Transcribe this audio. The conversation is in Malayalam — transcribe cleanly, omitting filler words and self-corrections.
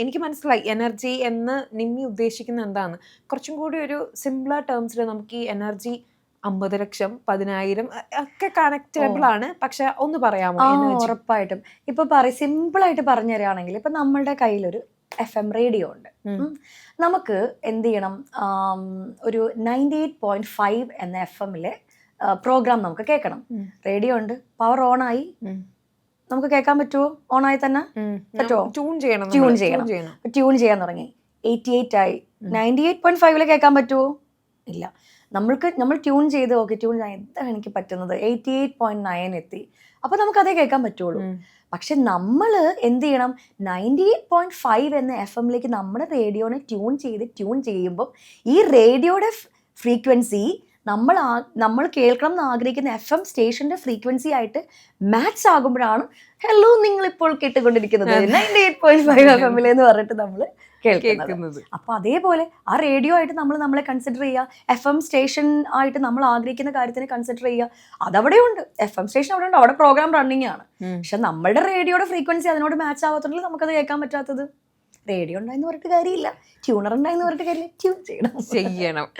എനിക്ക് മനസ്സിലായി എനർജി എന്ന് നിമ്മി ഉദ്ദേശിക്കുന്ന എന്താണ്. കുറച്ചും കൂടി ഒരു സിംപ്ലർ ടേംസിൽ നമുക്ക് ഈ എനർജി 50 ലക്ഷം 10,000 ഒക്കെ കണക്റ്റബിൾ ആണ്. പക്ഷെ ഒന്ന് പറയാമോ എനർജി? ഉറപ്പായിട്ടും. ഇപ്പൊ സിമ്പിൾ ആയിട്ട് പറഞ്ഞു തരികയാണെങ്കിൽ ഇപ്പൊ നമ്മളുടെ കയ്യിലൊരു FM റേഡിയോ ഉണ്ട്. നമുക്ക് എന്ത് ചെയ്യണം, ഒരു 98.5 എന്ന FM-ലെ പ്രോഗ്രാം നമുക്ക് കേൾക്കണം. റേഡിയോ ഉണ്ട്, പവർ ഓൺ ആയി, നമുക്ക് കേൾക്കാൻ പറ്റുമോ? ഓൺ ആയി തന്നെ പറ്റുമോ? ട്യൂൺ ചെയ്യാൻ തുടങ്ങി 88 ആയി, 98.5 കേൾക്കാൻ പറ്റുമോ? ഇല്ല. നമ്മൾ ട്യൂൺ ചെയ്ത് എന്താണ് എനിക്ക് പറ്റുന്നത്, 88.9 എത്തി, അപ്പൊ നമുക്ക് അതേ കേൾക്കാൻ പറ്റുള്ളൂ. പക്ഷെ നമ്മൾ എന്ത് ചെയ്യണം, 98.5 എന്ന FM-ലേക്ക് നമ്മുടെ റേഡിയോനെ ട്യൂൺ ചെയ്യുമ്പോൾ ഈ റേഡിയോയുടെ ഫ്രീക്വൻസി നമ്മൾ കേൾക്കണം എന്ന് ആഗ്രഹിക്കുന്ന FM സ്റ്റേഷന്റെ ഫ്രീക്വൻസി ആയിട്ട് മാച്ച് ആകുമ്പോഴാണ് ഹലോ നിങ്ങൾ ഇപ്പോൾ കേട്ടുകൊണ്ടിരിക്കുന്നത് 98.5 FM എന്ന് പറഞ്ഞിട്ട് നമ്മൾ കേൾക്കുന്നത്. അപ്പൊ അതേപോലെ ആ റേഡിയോ ആയിട്ട് നമ്മളെ കൺസിഡർ ചെയ്യുക, FM സ്റ്റേഷൻ ആയിട്ട് നമ്മൾ ആഗ്രഹിക്കുന്ന കാര്യത്തിനെ കൺസിഡർ ചെയ്യുക. അതവിടെ ഉണ്ട്, FM സ്റ്റേഷൻ അവിടെ ഉണ്ട്, അവിടെ പ്രോഗ്രാം റണ്ണിങ് ആണ്. പക്ഷെ നമ്മളുടെ റേഡിയോയുടെ ഫ്രീക്വൻസി അതിനോട് മാച്ച് ആവാത്തുണ്ടെങ്കിൽ നമുക്കത് കേൾക്കാൻ പറ്റാത്തത്. റേഡിയോ ഉണ്ടായെന്ന് പറഞ്ഞിട്ട് കാര്യമില്ല, ട്യൂണർ ഉണ്ടായെന്ന് പറഞ്ഞിട്ട് കാര്യമില്ല, ട്യൂൺ ചെയ്യണം.